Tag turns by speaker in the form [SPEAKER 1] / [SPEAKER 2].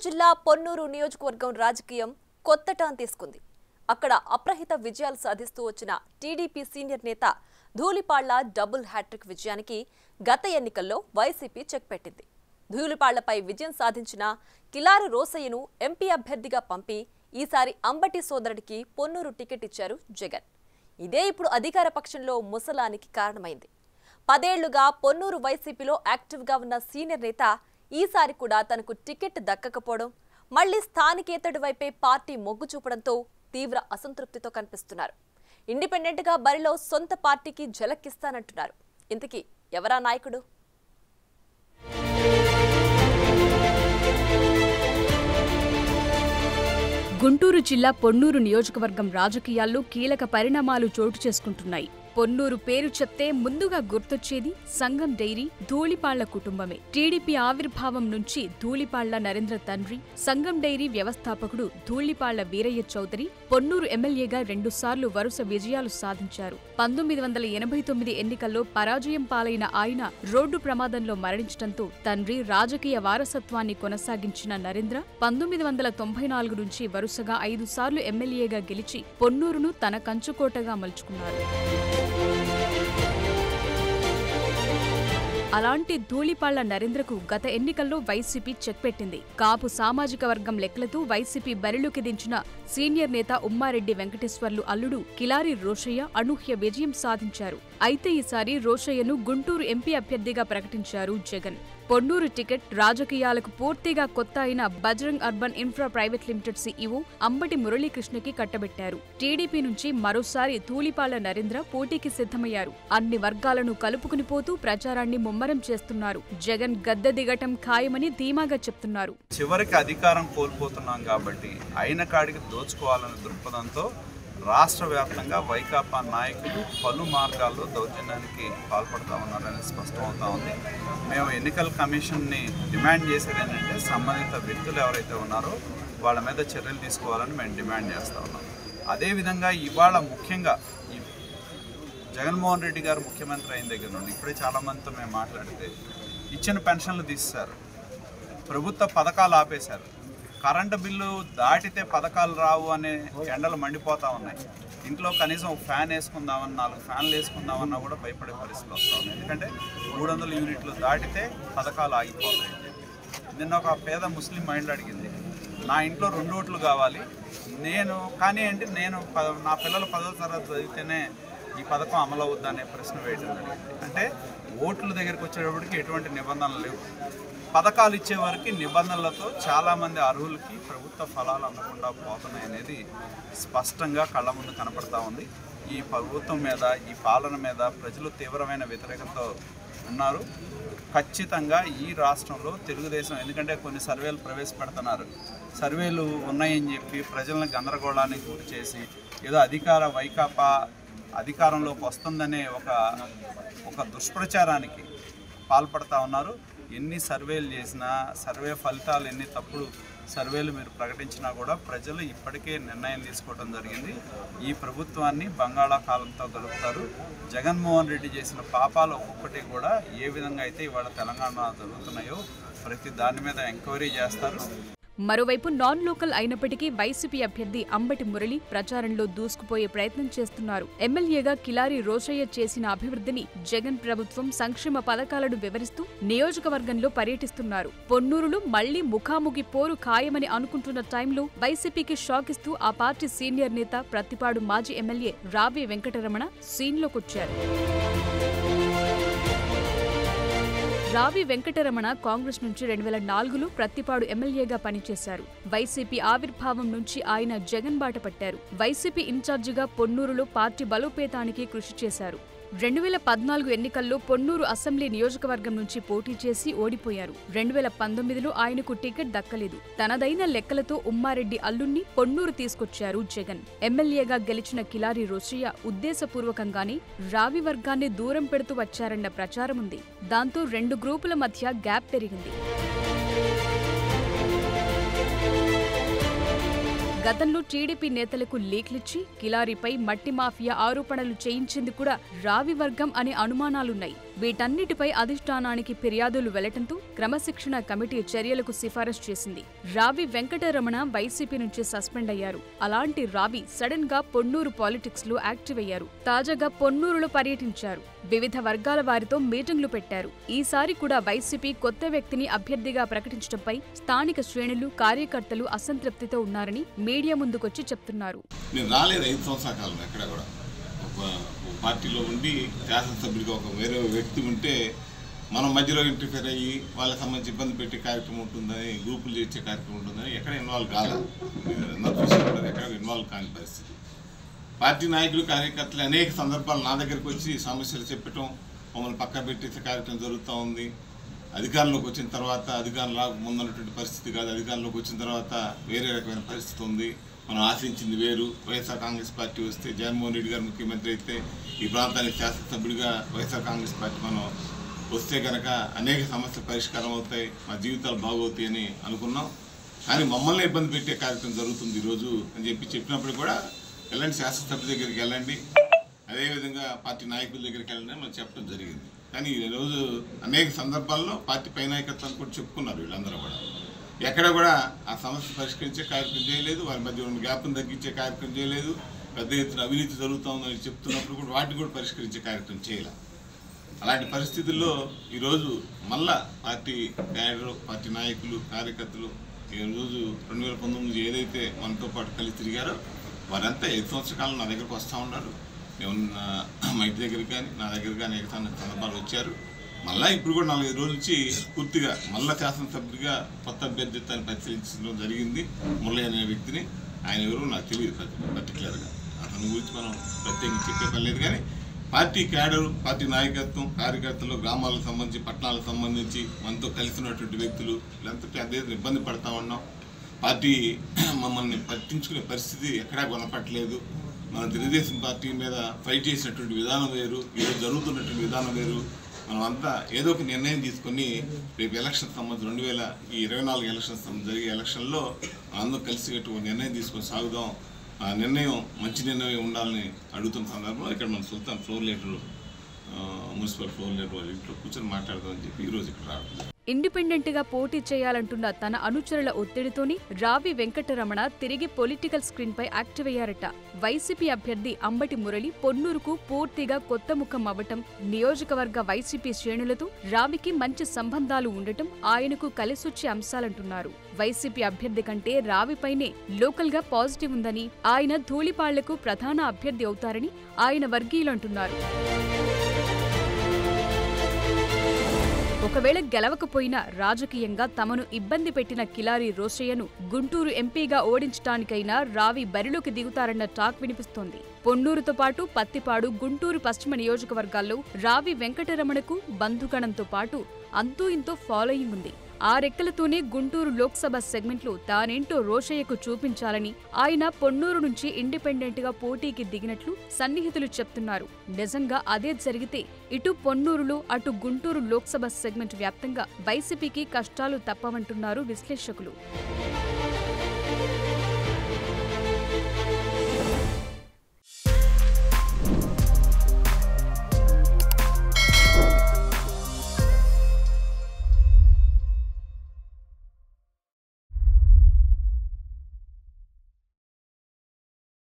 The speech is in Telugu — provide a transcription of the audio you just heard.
[SPEAKER 1] జిల్లా పొన్నూరు నియోజకవర్గం రాజకీయం కొత్త టర్న్ తీసుకుంది. అక్కడ అప్రహిత విజయాలు సాధిస్తూ వచ్చిన టీడీపీ సీనియర్ నేత ధూళిపాళ్ల డబుల్ హ్యాట్రిక్ విజయానికి గత ఎన్నికల్లో వైసీపీ చెక్ పెట్టింది. ధూళిపాళ్లపై విజయం సాధించిన కిలారి రోసయ్యను ఎంపీ అభ్యర్థిగా పంపి ఈసారి అంబటి సోదరుడికి పొన్నూరు టికెట్ ఇచ్చారు జగన్. ఇదే ఇప్పుడు అధికార పక్షంలో ముసలానికి కారణమైంది. 10 ఏళ్లుగా పొన్నూరు వైసీపీలో యాక్టివ్గా ఉన్న సీనియర్ నేత ఈసారి కూడా తనకు టికెట్ దక్కకపోవడం, మళ్లీ స్థానికేతడి వైపే పార్టీ మొగ్గు చూపడంతో తీవ్ర అసంతృప్తితో కనిపిస్తున్నారు. ఇండిపెండెంట్గా బరిలో సొంత పార్టీకి ఝలక్కిస్తానంటున్నారు. ఇంతకీ ఎవరా నాయకుడు?
[SPEAKER 2] గుంటూరు జిల్లా పొన్నూరు నియోజకవర్గం రాజకీయాల్లో కీలక పరిణామాలు చోటు చేసుకుంటున్నాయి. పొన్నూరు పేరు చెప్తే ముందుగా గుర్తొచ్చేది సంగం డైరీ, ధూళిపాళ్ల కుటుంబమే. టీడీపీ ఆవిర్భావం నుంచి ధూళిపాళ్ల నరేంద్ర తండ్రి, సంగం డైరీ వ్యవస్థాపకుడు ధూళిపాళ్ల వీరయ్య చౌదరి పొన్నూరు ఎమ్మెల్యేగా 2 సార్లు వరుస విజయాలు సాధించారు. 1989 ఎన్నికల్లో పరాజయం పాలైన ఆయన రోడ్డు ప్రమాదంలో మరణించడంతో తండ్రి రాజకీయ వారసత్వాన్ని కొనసాగించిన నరేంద్ర 1994 నుంచి వరుసగా 5 సార్లు ఎమ్మెల్యేగా గెలిచి పొన్నూరును తన కంచుకోటగా మలుచుకున్నారు. అలాంటి ధూళిపాళ్ల నరేంద్రకు గత ఎన్నికల్లో వైసీపీ చెక్ పెట్టింది. కాపు సామాజిక వర్గం లెక్కలతో వైసీపీ బరిలోకి దించిన సీనియర్ నేత ఉమ్మారెడ్డి వెంకటేశ్వర్లు అల్లుడు కిలారి రోషయ్య అనూహ్య విజయం సాధించారు. అయితే ఈసారి రోషయ్యను గుంటూరు ఎంపీ అభ్యర్థిగా ప్రకటించారు జగన్. పొన్నూరు టికెట్ రాజకీయాలకు పూర్తిగా కొత్త అయిన Bajrang urban infra private limited CEO Ambati మురళీకృష్ణకి కట్టబెట్టారు. టీడీపీ నుంచి మరోసారి ధూళిపాళ్ల నరేంద్ర పోటీకి సిద్ధమయ్యారు. అన్ని వర్గాలను కలుపుకుని పోతూ ప్రచారాన్ని ముమ్మరం చేస్తున్నారు. జగన్ గద్దె దిగటం ఖాయమని ధీమాగా చెప్తున్నారు.
[SPEAKER 3] చివరికి అధికారం కోల్పోతున్నాం కాబట్టి అయిన కాడికి దోచుకోవాలనే దృక్పథంతో రాష్ట్ర వ్యాప్తంగా వైకాపా నాయకులు పలు మార్గాల్లో దౌర్జన్యానికి పాల్పడుతూ ఉన్నారని స్పష్టమవుతా ఉంది. మేము ఎన్నికల కమిషన్ని డిమాండ్ చేసేది ఏంటంటే సంబంధిత వ్యక్తులు ఎవరైతే ఉన్నారో వాళ్ళ మీద చర్యలు తీసుకోవాలని మేము డిమాండ్ చేస్తూ ఉన్నాం. అదేవిధంగా ఇవాళ ముఖ్యంగా ఈ జగన్మోహన్ రెడ్డి గారు ముఖ్యమంత్రి అయిన దగ్గర నుండి ఇప్పుడే చాలామందితో మేము మాట్లాడితే ఇచ్చిన పెన్షన్లు తీసేశారు, ప్రభుత్వ పథకాలు ఆపేశారు, కరెంటు బిల్లు దాటితే పథకాలు రావు అనే ఎండలు మండిపోతూ ఉన్నాయి. ఇంట్లో కనీసం ఒక ఫ్యాన్ వేసుకుందామని 4 ఫ్యాన్లు వేసుకుందామన్నా కూడా భయపడే పరిస్థితులు వస్తూ ఉన్నాయి. ఎందుకంటే 300 యూనిట్లు దాటితే పథకాలు ఆగిపోతాయి. నిన్న ఒక పేద ముస్లిం మహిళ అడిగింది, నా ఇంట్లో 2 ఓట్లు కావాలి, నేను నా పిల్లలు 10వ తరగతి చదివితేనే ఈ పథకం అమలు అవుద్దనే ప్రశ్న వేయడం జరిగింది. అంటే ఓట్ల దగ్గరికి వచ్చేటప్పటికి ఎటువంటి నిబంధనలు లేవు. పథకాలు ఇచ్చే వరకు నిబంధనలతో చాలామంది అర్హులకి ప్రభుత్వ ఫలాలు అందకుండా పోతున్నాయి అనేది స్పష్టంగా కళ్ళ ముందు కనపడతా ఉంది. ఈ ప్రభుత్వం మీద, ఈ పాలన మీద ప్రజలు తీవ్రమైన వ్యతిరేకతతో ఉన్నారు. ఖచ్చితంగా ఈ రాష్ట్రంలో తెలుగుదేశం, ఎందుకంటే కొన్ని సర్వేలు ప్రవేశపెడుతున్నారు, సర్వేలు ఉన్నాయని చెప్పి ప్రజలను గందరగోళానికి గురి చేసి ఏదో వైకాపా అధికారంలోకి వస్తుందనే ఒక దుష్ప్రచారానికి పాల్పడతా ఉన్నారు. ఎన్ని సర్వేలు చేసినా, సర్వే ఫలితాలు ఎన్ని తప్పుడు సర్వేలు మీరు ప్రకటించినా కూడా ప్రజలు ఇప్పటికే నిర్ణయం తీసుకోవడం జరిగింది. ఈ ప్రభుత్వాన్ని బంగాళాఖాతంతో గడుపుతారు. జగన్మోహన్ రెడ్డి చేసిన పాపాలు ఒక్కొక్కటి కూడా ఏ విధంగా అయితే ఇవాళ తెలంగాణ జరుగుతున్నాయో ప్రతి దాని మీద ఎంక్వైరీ చేస్తారు.
[SPEAKER 2] మరోవైపు నాన్ లోకల్ అయినప్పటికీ వైసీపీ అభ్యర్థి అంబటి మురళి ప్రచారంలో దూసుకుపోయే ప్రయత్నం చేస్తున్నారు. ఎమ్మెల్యేగా కిలారి రోషయ్య చేసిన అభివృద్ధిని, జగన్ ప్రభుత్వం సంక్షేమ పథకాలను వివరిస్తూ నియోజకవర్గంలో పర్యటిస్తున్నారు. పొన్నూరులో మళ్లీ ముఖాముఖి పోరు ఖాయమని అనుకుంటున్న టైంలో వైసీపీకి షాక్ ఇస్తూ ఆ పార్టీ సీనియర్ నేత ప్రత్తిపాడు మాజీ ఎమ్మెల్యే రావి వెంకటరమణ సీన్లోకొచ్చారు. రావి వెంకటరమణ కాంగ్రెస్ నుంచి 2004లో ప్రత్తిపాడు ఎమ్మెల్యేగా పనిచేశారు. వైసీపీ ఆవిర్భావం నుంచి ఆయన జగన్ బాట పట్టారు. వైసీపీ ఇన్ఛార్జిగా పొన్నూరులో పార్టీ బలోపేతానికి కృషి చేశారు. 2014 ఎన్నికల్లో పొన్నూరు అసెంబ్లీ నియోజకవర్గం నుంచి పోటీ చేసి ఓడిపోయారు. 2019లో ఆయనకు టికెట్ దక్కలేదు. తనదైన లెక్కలతో ఉమ్మారెడ్డి అల్లుణ్ణి పొన్నూరు తీసుకొచ్చారు జగన్. ఎమ్మెల్యేగా గెలిచిన కిలారి రోషయ్య ఉద్దేశపూర్వకంగానే రావి వర్గాన్ని దూరం పెడుతూ వచ్చారన్న ప్రచారం ఉంది. దాంతో 2 గ్రూపుల మధ్య గ్యాప్ పెరిగింది. గతంలో టీడీపీ నేతలకు లీక్లిచ్చి కిలారిపై మట్టి మాఫియా ఆరోపణలు చేయించింది కూడా రావి వర్గం అనే అనుమానాలున్నాయి. వీటన్నిటిపై అధిష్టానానికి ఫిర్యాదులు వెళ్లటంతో క్రమశిక్షణ కమిటీ చర్యలకు సిఫారసు చేసింది. రావి వెంకటరమణ వైసీపీ నుంచి సస్పెండ్ అయ్యారు. అలాంటి రావి సడన్ గా పొన్నూరు పాలిటిక్స్ లో యాక్టివ్ అయ్యారు. తాజాగా పొన్నూరులో పర్యటించారు. వివిధ వర్గాల వారితో మీటింగ్లు పెట్టారు. ఈసారి కూడా వైసీపీ కొత్త వ్యక్తిని అభ్యర్థిగా ప్రకటించడంపై స్థానిక శ్రేణులు, కార్యకర్తలు అసంతృప్తితో ఉన్నారని మీడియా ముందుకొచ్చి చెప్తున్నారు.
[SPEAKER 4] పార్టీలో ఉండి శాసనసభ్యుడిగా ఒక వేరే వ్యక్తి ఉంటే మనం మధ్యలో ఇంటర్ఫేర్ అయ్యి వాళ్ళకి సంబంధించి ఇబ్బంది పెట్టే కార్యక్రమం ఉంటుందని, గ్రూపులు చేసే కార్యక్రమం ఉంటుందని ఎక్కడ ఇన్వాల్వ్ కాలేదు. ఎక్కడ ఇన్వాల్వ్ కాని పరిస్థితి. పార్టీ నాయకులు, కార్యకర్తలు అనేక సందర్భాలు నా దగ్గరికి వచ్చి సమస్యలు చెప్పటం, మమ్మల్ని పక్క పెట్టేసే కార్యక్రమం జరుగుతూ ఉంది. అధికారంలోకి వచ్చిన తర్వాత అధికారంలో ముందున్నటువంటి పరిస్థితి కాదు. అధికారంలోకి వచ్చిన తర్వాత వేరే రకమైన పరిస్థితి ఉంది. మనం ఆశించింది వేరు. వైఎస్ఆర్ కాంగ్రెస్ పార్టీ వస్తే జగన్మోహన్ రెడ్డి గారు ముఖ్యమంత్రి అయితే ఈ ప్రాంతానికి శాసనసభ్యుడిగా వైఎస్ఆర్ కాంగ్రెస్ పార్టీ మనం వస్తే కనుక అనేక సమస్యలు పరిష్కారం అవుతాయి, మా జీవితాలు బాగవుతాయి అని అనుకున్నాం. కానీ మమ్మల్ని ఇబ్బంది పెట్టే కార్యక్రమం జరుగుతుంది ఈరోజు అని చెప్పినప్పుడు కూడా వెళ్ళండి, శాసనసభ్యుల దగ్గరికి వెళ్ళండి, అదేవిధంగా పార్టీ నాయకుల దగ్గరికి వెళ్ళండి మనం చెప్పడం జరిగింది. కానీ ఈరోజు అనేక సందర్భాల్లో పార్టీ పై నాయకత్వాన్ని కూడా చెప్పుకున్నారు. వీళ్ళందరూ కూడా ఎక్కడ కూడా ఆ సమస్య పరిష్కరించే కార్యక్రమం చేయలేదు. వారి మధ్య ఉన్న గ్యాప్ను తగ్గించే కార్యక్రమం చేయలేదు. పెద్ద ఎత్తున అవినీతి జరుగుతుందని చెప్తున్నప్పుడు కూడా వాటిని కూడా పరిష్కరించే కార్యక్రమం చేయలేదు. అలాంటి పరిస్థితుల్లో ఈరోజు మళ్ళా పార్టీ క్యాడర్, పార్టీ నాయకులు, కార్యకర్తలు ఈరోజు 2019 ఏదైతే మనతో పాటు కలిసి తిరిగారో వారంతా 5 సంవత్సరాల కాలం నా దగ్గరకు వస్తూ ఉన్నారు. మేము మా ఇంటి దగ్గరికి కానీ నా దగ్గర కానీ అనేక సందర్భాలు వచ్చారు. మళ్ళీ ఇప్పుడు కూడా 4-5 రోజుల నుంచి పూర్తిగా మళ్ళా శాసనసభ్యుడిగా కొత్త అభ్యర్థిత్వాన్ని పరిశీలించడం జరిగింది. మురళి అనే వ్యక్తిని, ఆయన ఎవరు నాకు తెలియదు పర్టికులర్గా, అతని గురించి మనం ప్రత్యేకించి చెప్పే పని లేదు. కానీ పార్టీ క్యాడరు, పార్టీ నాయకత్వం, కార్యకర్తలు, గ్రామాలకు సంబంధించి, పట్టణాలకు సంబంధించి మనతో కలిసినటువంటి వ్యక్తులు వీళ్ళంతా పెద్ద ఇబ్బంది పడతా ఉన్నాం. పార్టీ మమ్మల్ని పట్టించుకునే పరిస్థితి ఎక్కడా కొనపట్టలేదు. మన తెలుగుదేశం పార్టీ మీద ఫైట్ చేసినటువంటి విధానం వేరు, ఈరోజు జరుగుతున్నటువంటి విధానం వేరు. మనమంతా ఏదో ఒక నిర్ణయం తీసుకొని రేపు ఎలక్షన్ సంబంధించి 2024 ఎలక్షన్స్ జరిగే ఎలక్షన్లో అందరూ కలిసి నిర్ణయం తీసుకొని సాగుదాం. ఆ నిర్ణయం మంచి నిర్ణయం ఉండాలని అడుగుతున్న సందర్భంలో ఇక్కడ మన Sultan floor leader, municipal floor leader వాళ్ళ ఇంట్లో కూర్చొని మాట్లాడదామని చెప్పి ఈరోజు ఇక్కడ రావడం.
[SPEAKER 2] ఇండిపెండెంట్ గా పోటీ చేయాలంటున్న తన అనుచరుల ఒత్తిడితోనే రావి వెంకటరమణ తిరిగి పొలిటికల్ స్క్రీన్ పై యాక్టివ్ అయ్యారట. వైసీపీ అభ్యర్థి అంబటి మురళి పొన్నూరుకు పూర్తిగా కొత్త ముఖం అవ్వటం, నియోజకవర్గ వైసీపీ శ్రేణులతో రావికి మంచి సంబంధాలు ఉండటం ఆయనకు కలిసొచ్చే అంశాలంటున్నారు. వైసీపీ అభ్యర్థి కంటే రావిపైనే లోకల్ గా పాజిటివ్ ఉందని, ఆయన ధూళిపాళ్లకు ప్రధాన అభ్యర్థి అవుతారని ఆయన వర్గీయులంటున్నారు. ఒకవేళ గెలవకపోయినా రాజకీయంగా తమను ఇబ్బంది పెట్టిన కిలారి రోశయ్యను గుంటూరు ఎంపీగా ఓడించడానికైనా రావి బరిలోకి దిగుతారన్న టాక్ వినిపిస్తోంది. పొన్నూరుతో పాటు పత్తిపాడు, గుంటూరు పశ్చిమ నియోజకవర్గాల్లో రావి వెంకటరమణకు బంధుగణంతో పాటు అంతూ ఇంతో ఫాలోయింగ్ ఉంది. ఆ రెక్కలతోనే గుంటూరు లోక్సభ సెగ్మెంట్లో తానేంటో రోశయ్యకు చూపించాలని ఆయన పొన్నూరు నుంచి ఇండిపెండెంట్ గా పోటీకి దిగినట్లు సన్నిహితులు చెప్తున్నారు. నిజంగా అదే జరిగితే ఇటు పొన్నూరులో అటు గుంటూరు లోక్సభ సెగ్మెంట్ వ్యాప్తంగా వైసీపీకి కష్టాలు తప్పవంటున్నారు విశ్లేషకులు.